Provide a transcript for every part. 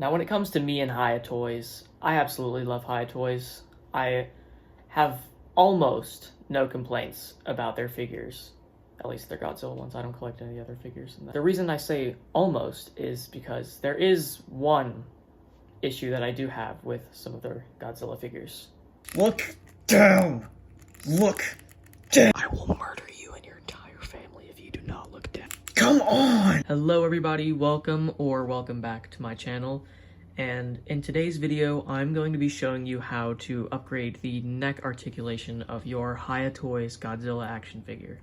Now, when it comes to me and Hiya Toys, I absolutely love Hiya Toys. I have almost no complaints about their figures. At least their Godzilla ones. I don't collect any other figures. The reason I say almost is because there is one issue that I do have with some of their Godzilla figures. Look down! Look down! I will murder you and your entire family if you do not look down. Come on! Hello everybody, welcome back to my channel. And in today's video, I'm going to be showing you how to upgrade the neck articulation of your Hiya Toys Godzilla action figure.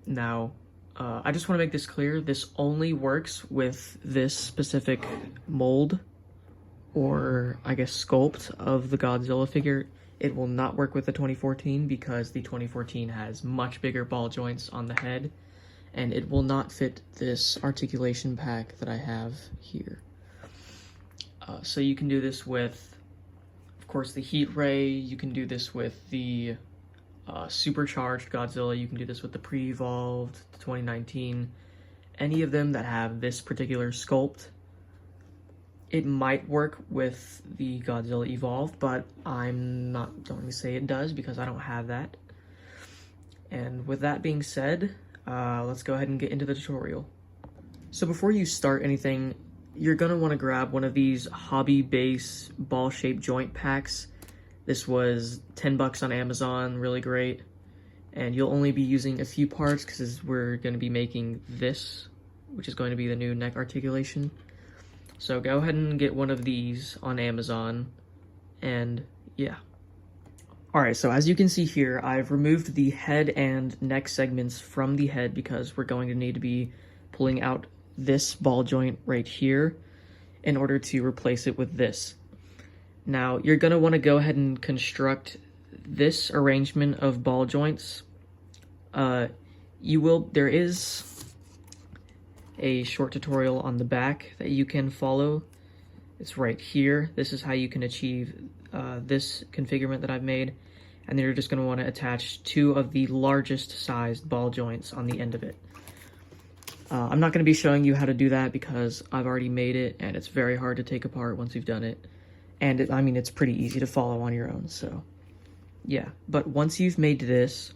Now, I just want to make this clear, this only works with this specific mold, or I guess sculpt of the Godzilla figure. It will not work with the 2014 because the 2014 has much bigger ball joints on the head, and it will not fit this articulation pack that I have here. So you can do this with, of course, the Heat Ray. You can do this with the supercharged Godzilla. You can do this with the pre-evolved, the 2019. Any of them that have this particular sculpt. It might work with the Godzilla Evolved, but I'm not going to say it does because I don't have that. And with that being said, let's go ahead and get into the tutorial. So before you start anything, you're going to want to grab one of these Hobby Base ball-shaped joint packs. This was 10 bucks on Amazon, really great. And you'll only be using a few parts because we're going to be making this, which is going to be the new neck articulation. So go ahead and get one of these on Amazon, and yeah. Alright, so as you can see here, I've removed the head and neck segments from the head because we're going to need to be pulling out this ball joint right here in order to replace it with this. Now, you're going to want to go ahead and construct this arrangement of ball joints. There is a short tutorial on the back that you can follow. It's right here. This is how you can achieve this configurement that I've made. And then you're just going to want to attach two of the largest sized ball joints on the end of it. I'm not going to be showing you how to do that because I've already made it and it's very hard to take apart once you've done it. And it's pretty easy to follow on your own, so yeah. But once you've made this,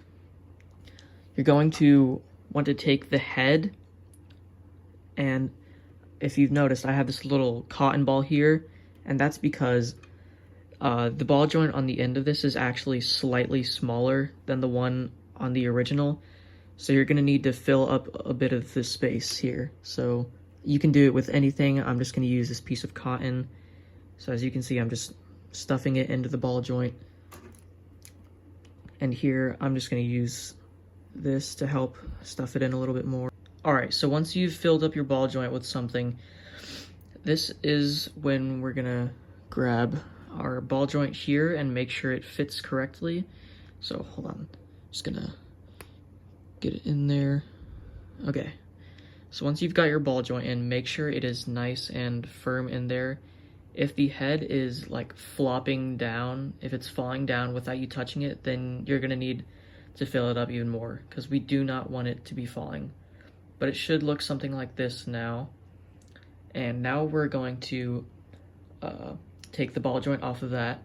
you're going to want to take the head, and if you've noticed, I have this little cotton ball here, and that's because the ball joint on the end of this is actually slightly smaller than the one on the original, so you're going to need to fill up a bit of this space here. So you can do it with anything. I'm just going to use this piece of cotton. So as you can see, I'm just stuffing it into the ball joint. And here, I'm just going to use this to help stuff it in a little bit more. Alright, so once you've filled up your ball joint with something, this is when we're going to grab our ball joint here and make sure it fits correctly. So hold on, just going to get it in there. Okay, so once you've got your ball joint in, make sure it is nice and firm in there. If the head is like flopping down, if it's falling down without you touching it, then you're going to need to fill it up even more because we do not want it to be falling. But it should look something like this now. And now we're going to take the ball joint off of that.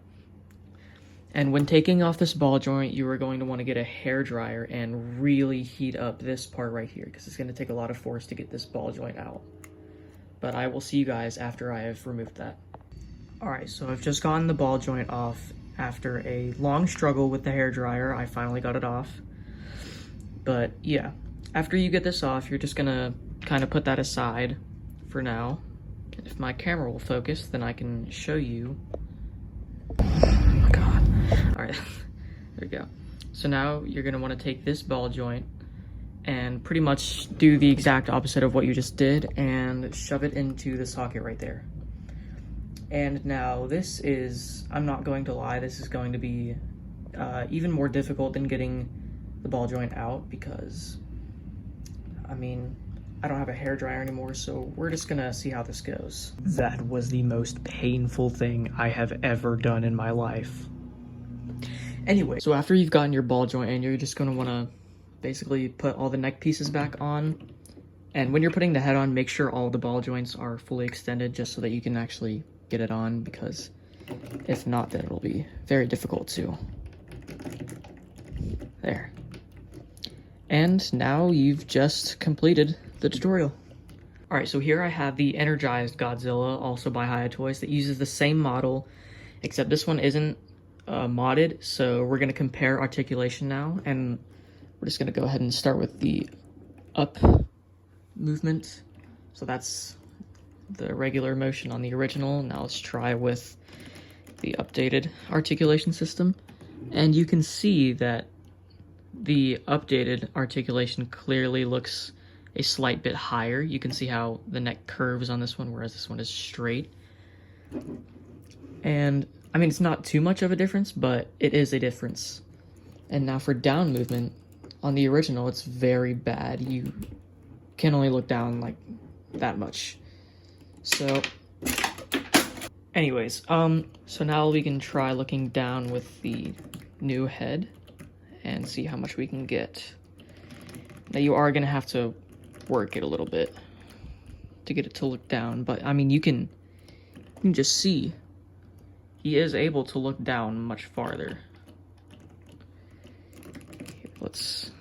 And when taking off this ball joint, you are going to want to get a hairdryer and really heat up this part right here because it's going to take a lot of force to get this ball joint out. But I will see you guys after I have removed that. Alright, so I've just gotten the ball joint off after a long struggle with the hairdryer. I finally got it off. But yeah, after you get this off, you're just gonna kind of put that aside for now. If my camera will focus, then I can show you. Oh my god. Alright, there we go. So now you're gonna want to take this ball joint and pretty much do the exact opposite of what you just did and shove it into the socket right there. And now this is, I'm not going to lie, this is going to be even more difficult than getting the ball joint out because, I don't have a hairdryer anymore, so we're just gonna see how this goes. That was the most painful thing I have ever done in my life. Anyway, so after you've gotten your ball joint in, you're just gonna wanna basically put all the neck pieces back on And when you're putting the head on, make sure all the ball joints are fully extended just so that you can actually get it on, because if not, then it'll be very difficult to. There. And now you've just completed the tutorial. Alright, so here I have the Energized Godzilla, also by Hiya Toys, that uses the same model, except this one isn't modded, so we're going to compare articulation now, and we're just going to go ahead and start with the up movement. So that's the regular motion on the original. Now let's try with the updated articulation system, and you can see that the updated articulation clearly looks a slight bit higher. You can see how the neck curves on this one, whereas this one is straight. And I mean, it's not too much of a difference, but it is a difference. And now for down movement, on the original, it's very bad. You can only look down like that much. So anyways, so now we can try looking down with the new head and see how much we can get. Now you are gonna have to work it a little bit to get it to look down, but I mean, you can just see he is able to look down much farther. Here, let's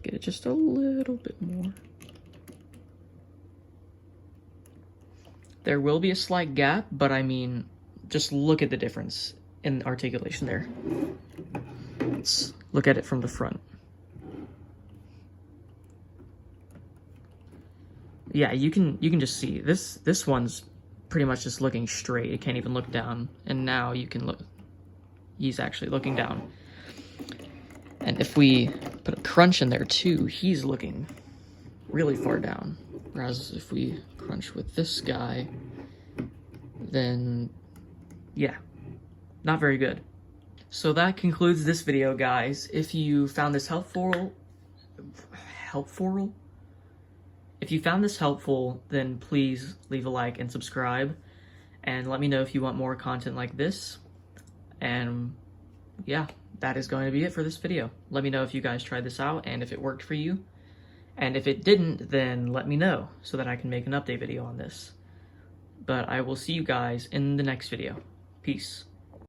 get it just a little bit more. There will be a slight gap, but I mean, just look at the difference in articulation there. Let's look at it from the front. Yeah, you can just see this one's pretty much just looking straight. It can't even look down. And now you can look, he's actually looking down. And if we put a crunch in there too, he's looking really far down. Whereas if we crunch with this guy, then yeah, not very good. So that concludes this video, guys. If you found this helpful, if you found this helpful, then please leave a like and subscribe, and let me know if you want more content like this. And yeah, that is going to be it for this video. Let me know if you guys tried this out and if it worked for you. And if it didn't, then let me know so that I can make an update video on this. But I will see you guys in the next video. Peace.